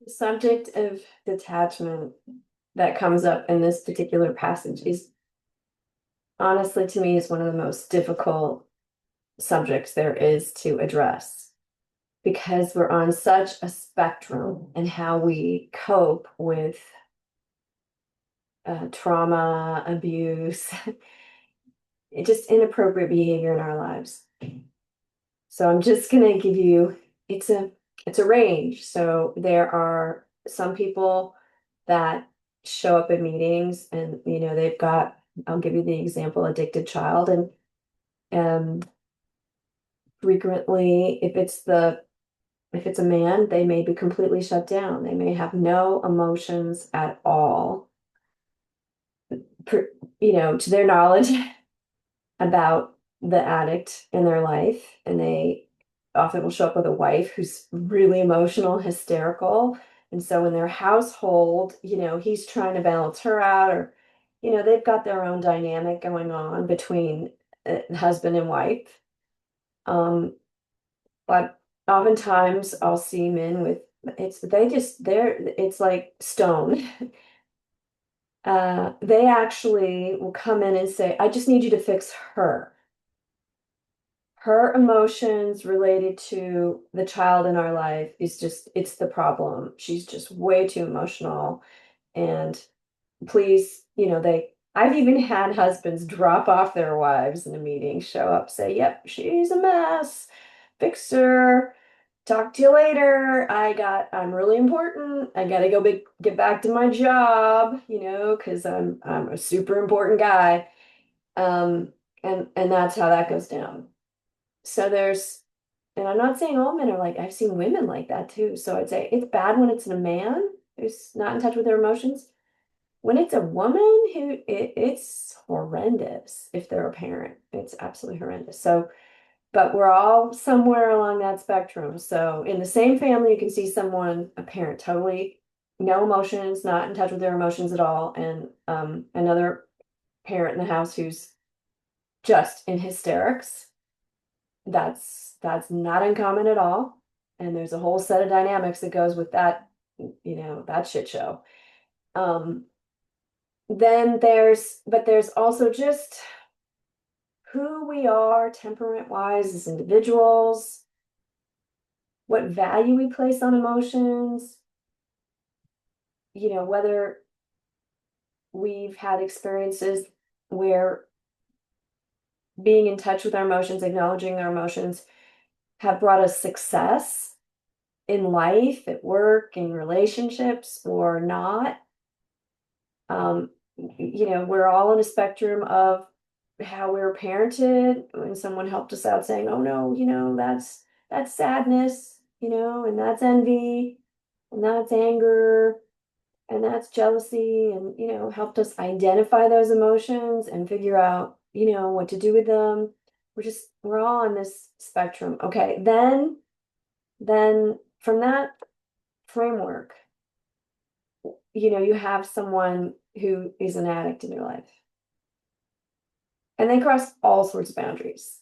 subject of detachment that comes up in this particular passage is honestly to me is one of the most difficult subjects there is to address because we're on such a spectrum and how we cope with trauma, abuse, just inappropriate behavior in our lives. So I'm just going to give you it's a it's a range. So there are some people that show up in meetings and they've got I'll give you the example addicted child and frequently if it's a man, they may be completely shut down. They may have no emotions at all, per, to their knowledge about the addict in their life. And they often will show up with a wife who's really emotional, hysterical. And so in their household, he's trying to balance her out, or, they've got their own dynamic going on between husband and wife. Um, but oftentimes I'll see men with it's like stone. They actually will come in and say, I just need you to fix her. Her emotions related to the child in our life it's the problem. She's just way too emotional. And please, I've even had husbands drop off their wives in a meeting, show up, say, yep, she's a mess, fix her, talk to you later. I'm really important. I gotta go get back to my job, because I'm a super important guy. Um, and that's how that goes down. So and I'm not saying all men are like, I've seen women like that too. So I'd say it's bad when it's a man who's not in touch with their emotions. When it's a woman it's horrendous if they're a parent. It's absolutely horrendous. So, but we're all somewhere along that spectrum. So in the same family, you can see someone, a parent, totally no emotions, not in touch with their emotions at all, and another parent in the house who's just in hysterics. That's not uncommon at all. And there's a whole set of dynamics that goes with that, that shit show. Um, then there's also just who we are temperament wise as individuals, what value we place on emotions, whether we've had experiences where being in touch with our emotions, acknowledging our emotions have brought us success in life, at work, in relationships, or not. We're all in a spectrum of how we were parented. When someone helped us out saying, oh no, that's sadness, and that's envy, and that's anger, and that's jealousy, and helped us identify those emotions and figure out, what to do with them. We're all on this spectrum. Okay, then from that framework, you have someone who is an addict in your life and they cross all sorts of boundaries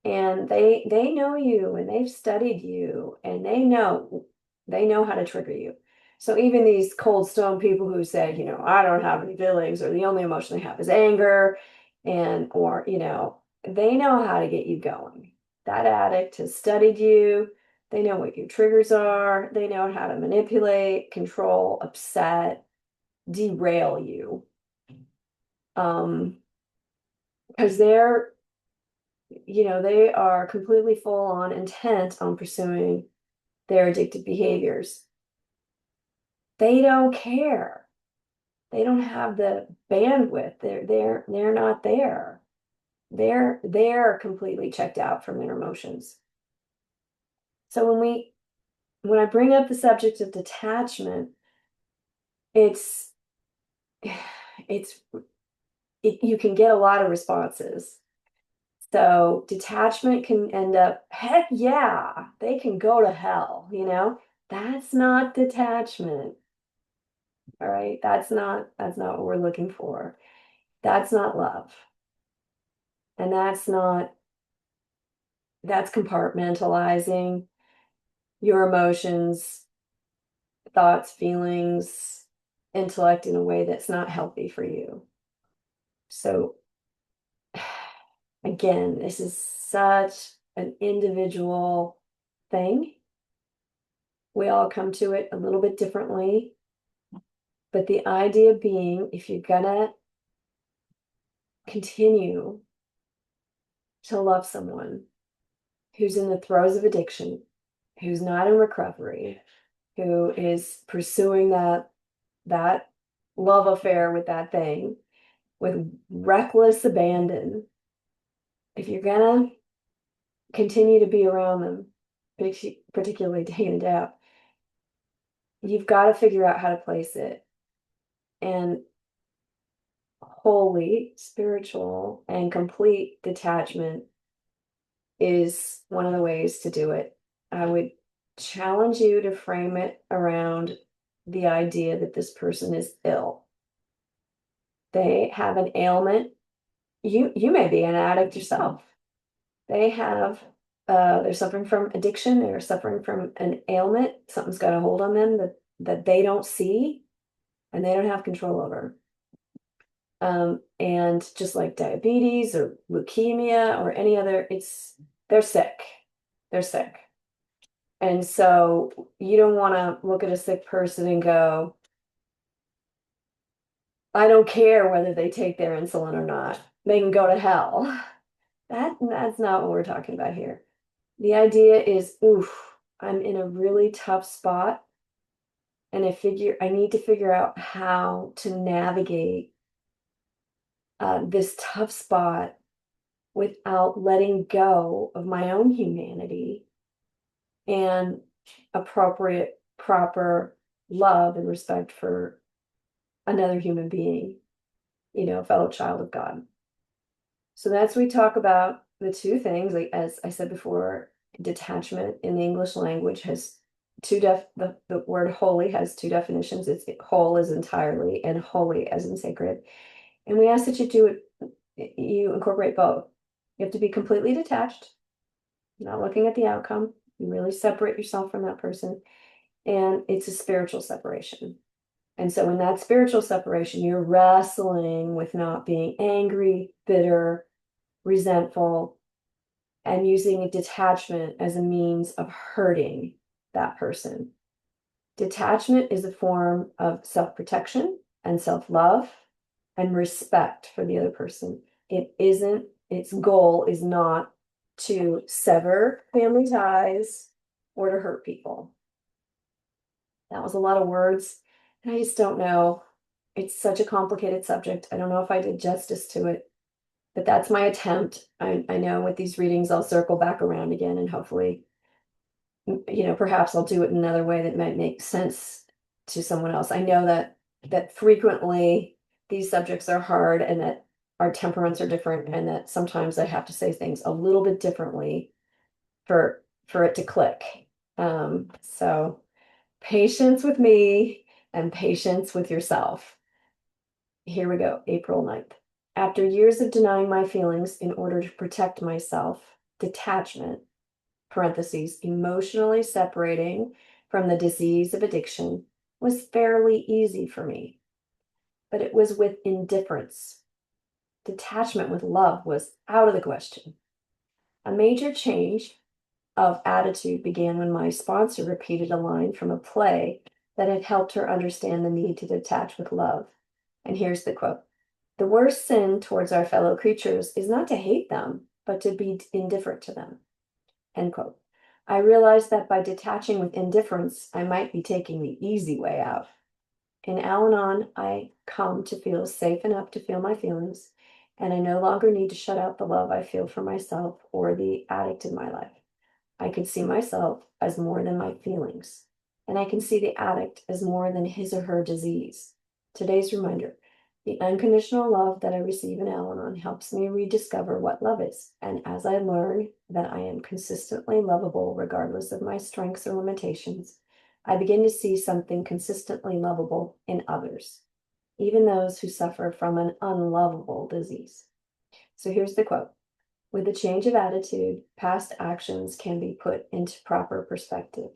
and they know you and they've studied you and they know how to trigger you. So even these cold stone people who say, I don't have any feelings, or the only emotion they have is anger, and or they know how to get you going. That addict has studied you. They know what your triggers are. They know how to manipulate, control, upset, derail you. Because they are completely full on intent on pursuing their addictive behaviors. They don't care. They don't have the bandwidth. They're not there. They're completely checked out from their emotions. So when I bring up the subject of detachment, it's it's you can get a lot of responses. So detachment can end up, heck yeah, they can go to hell. That's not detachment. All right. That's not what we're looking for. That's not love. And that's compartmentalizing your emotions thoughts, feelings, intellect in a way that's not healthy for you. So again, this is such an individual thing. We all come to it a little bit differently. But the idea being, if you're gonna continue to love someone who's in the throes of addiction, who's not in recovery, who is pursuing that love affair with that thing with reckless abandon, if you're gonna continue to be around them, particularly day in and day out, you've got to figure out how to place it. And holy, spiritual, and complete detachment is one of the ways to do it. I would challenge you to frame it around the idea that this person is ill. They have an ailment. You may be an addict yourself. They have they're suffering from addiction, they're suffering from an ailment, something's got a hold on them that they don't see and they don't have control over. And just like diabetes or leukemia or any other, they're sick. They're sick. And so you don't want to look at a sick person and go, I don't care whether they take their insulin or not. They can go to hell. That's not what we're talking about here. The idea is, oof, I'm in a really tough spot, and I need to figure out how to navigate this tough spot without letting go of my own humanity and appropriate, proper love and respect for another human being, fellow child of God. So that's we talk about the two things, like as I said before, detachment in the English language has the word holy has two definitions. It's whole as entirely and holy as in sacred. And we ask that you incorporate both. You have to be completely detached, not looking at the outcome. You really separate yourself from that person. And it's a spiritual separation. And so in that spiritual separation, you're wrestling with not being angry, bitter, resentful, and using a detachment as a means of hurting that person. Detachment is a form of self-protection and self-love and respect for the other person. Its goal is not to sever family ties or to hurt people. That was a lot of words, and I just don't know. It's such a complicated subject. I don't know if I did justice to it, but that's my attempt. I know with these readings, I'll circle back around again and hopefully, perhaps I'll do it in another way that might make sense to someone else. I know that frequently these subjects are hard and that our temperaments are different and that sometimes I have to say things a little bit differently for it to click. So patience with me and patience with yourself. Here we go, April 9th. After years of denying my feelings in order to protect myself, detachment, parentheses, emotionally separating from the disease of addiction was fairly easy for me, but it was with indifference. Detachment with love was out of the question. A major change of attitude began when my sponsor repeated a line from a play that had helped her understand the need to detach with love. And here's the quote. The worst sin towards our fellow creatures is not to hate them, but to be indifferent to them. End quote. I realized that by detaching with indifference, I might be taking the easy way out. In Al-Anon, I come to feel safe enough to feel my feelings, and I no longer need to shut out the love I feel for myself or the addict in my life. I can see myself as more than my feelings, and I can see the addict as more than his or her disease. Today's reminder, the unconditional love that I receive in Al-Anon helps me rediscover what love is, and as I learn that I am consistently lovable regardless of my strengths or limitations, I begin to see something consistently lovable in others, even those who suffer from an unlovable disease. So here's the quote. With a change of attitude, past actions can be put into proper perspective.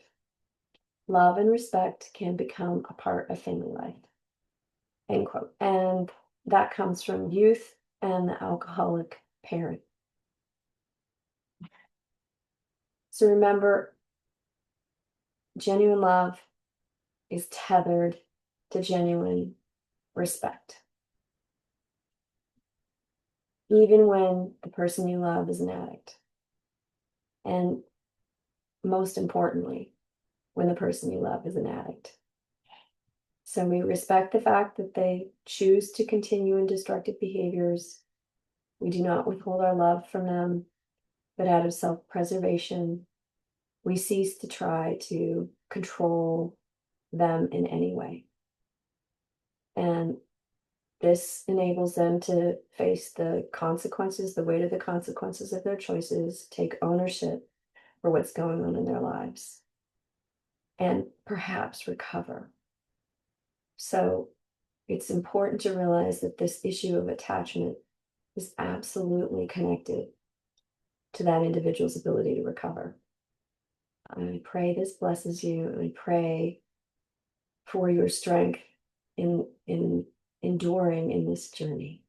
love and respect can become a part of family life. End quote. And that comes from youth and the alcoholic parent. So remember, genuine love is tethered to genuine respect. Even when the person you love is an addict. And most importantly, when the person you love is an addict. So we respect the fact that they choose to continue in destructive behaviors. We do not withhold our love from them, but out of self-preservation, we cease to try to control them in any way. And this enables them to face the consequences, the weight of the consequences of their choices, take ownership for what's going on in their lives, and perhaps recover. So it's important to realize that this issue of attachment is absolutely connected to that individual's ability to recover. I pray this blesses you, and I pray for your strength in enduring in this journey.